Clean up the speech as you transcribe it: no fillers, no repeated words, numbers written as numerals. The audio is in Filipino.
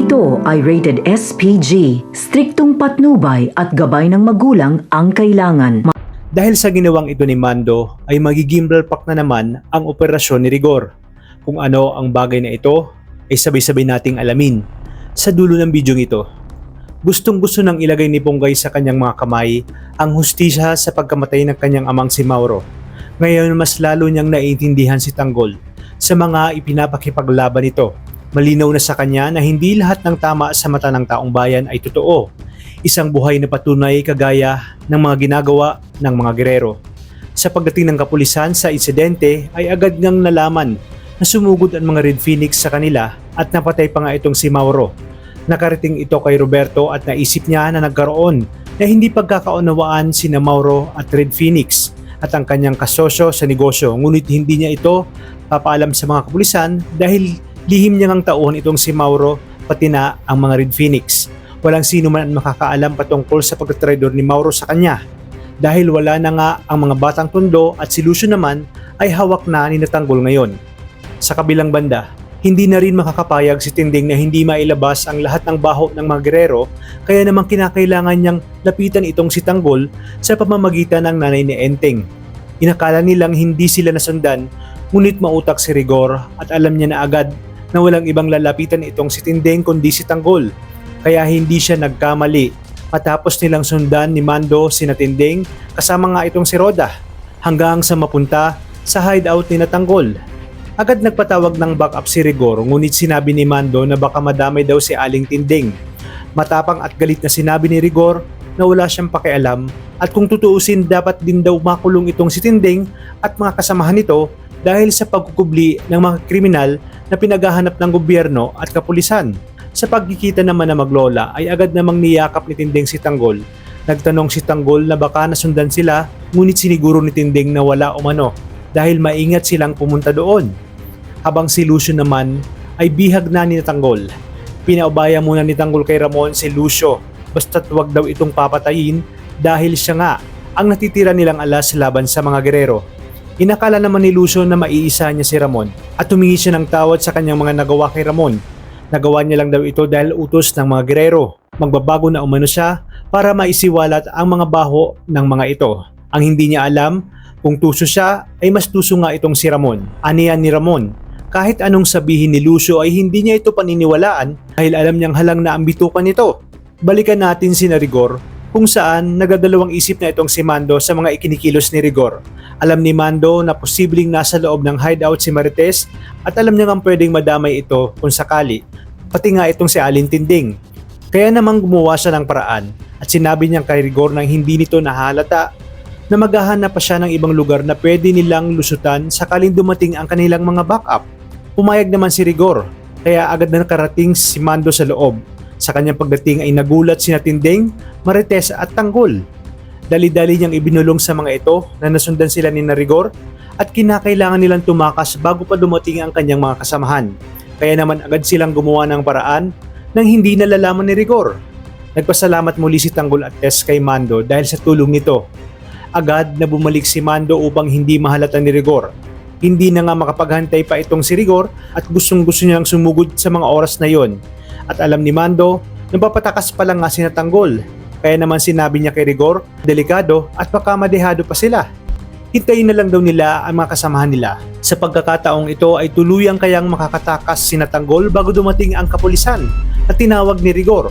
ito ay rated SPG, striktong patnubay at gabay ng magulang ang kailangan. Dahil sa ginawang ito ni Mando ay magigimbal pak na naman ang operasyon ni Rigor. Kung ano ang bagay na ito ay sabay-sabay nating alamin sa dulo ng bidyong ito. Gustong-gusto nang ilagay ni Ponggay sa kanyang mga kamay ang hustisya sa pagkamatay ng kanyang amang si Mauro. Ngayon mas lalo niyang naiintindihan si Tanggol sa mga ipinapakipaglaban nito. Malinaw na sa kanya na hindi lahat ng tama sa mata ng taong bayan ay totoo. Isang buhay na patunay kagaya ng mga ginagawa ng mga gerero. Sa pagdating ng kapulisan sa insidente ay agad ngang nalaman na sumugod ang mga Red Phoenix sa kanila at napatay pa nga itong si Mauro. Nakarating ito kay Roberto at naisip niya na nagkaroon na hindi pagkakaunawaan sina Mauro at Red Phoenix at ang kanyang kasosyo sa negosyo, ngunit hindi niya ito papaalam sa mga kapulisan dahil lihim niya ngang tauhan itong si Mauro pati na ang mga Red Phoenix. Walang sino man ang makakaalam patungkol sa pagtatraidor ni Mauro sa kanya dahil wala na nga ang mga batang tondo at si Lucio naman ay hawak na ni Tanggol ngayon. Sa kabilang banda, hindi na rin makakapayag si Tinding na hindi mailabas ang lahat ng baho ng mga gerero kaya namang kinakailangan niyang lapitan itong si Tanggol sa pamamagitan ng nanay ni Enteng. Inakala nilang hindi sila nasundan ngunit mautak si Rigor at alam niya na agad na walang ibang lalapitan itong si Tinding kundi si Tanggol. Kaya hindi siya nagkamali matapos nilang sundan ni Mando sina Tinding kasama nga itong si Roda hanggang sa mapunta sa hideout ni Tanggol. Agad nagpatawag ng backup si Rigor ngunit sinabi ni Mando na baka madamay daw si Aling Tinding. Matapang at galit na sinabi ni Rigor na wala siyang pakialam at kung tutuusin dapat din daw makulong itong si Tinding at mga kasamahan nito dahil sa pagkukubli ng mga kriminal na pinaghahanap ng gobyerno at kapulisan. Sa pagkikita naman na maglola ay agad namang niyakap ni Tinding si Tanggol. Nagtanong si Tanggol na baka nasundan sila ngunit siniguro ni Tinding na wala umano dahil maingat silang pumunta doon. Habang si Lucio naman ay bihag na ni Tanggol. Pinaubaya muna ni Tanggol kay Ramon si Lucio basta't wag daw itong papatayin dahil siya nga ang natitira nilang alas laban sa mga gerero. Inakala naman ni Lucio na maiisa niya si Ramon at humingi siya ng tawad sa kanyang mga nagawa kay Ramon. Nagawa niya lang daw ito dahil utos ng mga gerero. Magbabago na umano siya para maisiwalat ang mga baho ng mga ito. Ang hindi niya alam kung tuso siya ay mas tuso nga itong si Ramon. Aniyan ni Ramon. Kahit anong sabihin ni Lucio ay hindi niya ito paniniwalaan dahil alam niyang halang na ang bitukan nito. Balikan natin si Rigor kung saan nagadalawang isip na itong si Mando sa mga ikinikilos ni Rigor. Alam ni Mando na posibleng nasa loob ng hideout si Marites at alam niya nga pwedeng madamay ito kung sakali, pati nga itong si Aling Tinding. Kaya namang gumawa siya ng paraan at sinabi niya kay Rigor nang hindi nito nahalata na maghahanap pa siya ng ibang lugar na pwede nilang lusutan sakaling dumating ang kanilang mga backup. Pumayag naman si Rigor kaya agad na nakarating si Mando sa loob. Sa kanyang pagdating ay nagulat sina Tinding, Marites at Tanggol. Dali-dali niyang ibinulong sa mga ito na nasundan sila ni Rigor at kinakailangan nilang tumakas bago pa dumating ang kanyang mga kasamahan. Kaya naman agad silang gumawa ng paraan nang hindi nalalaman ni Rigor. Nagpasalamat muli si Tanggol at Tess kay Mando dahil sa tulong nito. Agad na bumalik si Mando upang hindi mahalata ni Rigor. Hindi na nga makapaghantay pa itong si Rigor at gustong-gusto niyang sumugod sa mga oras na yon. At alam ni Mando na papatakas pa lang nga si Tanggol. Kaya naman sinabi niya kay Rigor, delikado at baka madehado pa sila. Hintayin na lang daw nila ang mga kasamahan nila. Sa pagkakataong ito ay tuluyang kayang makakatakas si Tanggol bago dumating ang kapulisan at tinawag ni Rigor.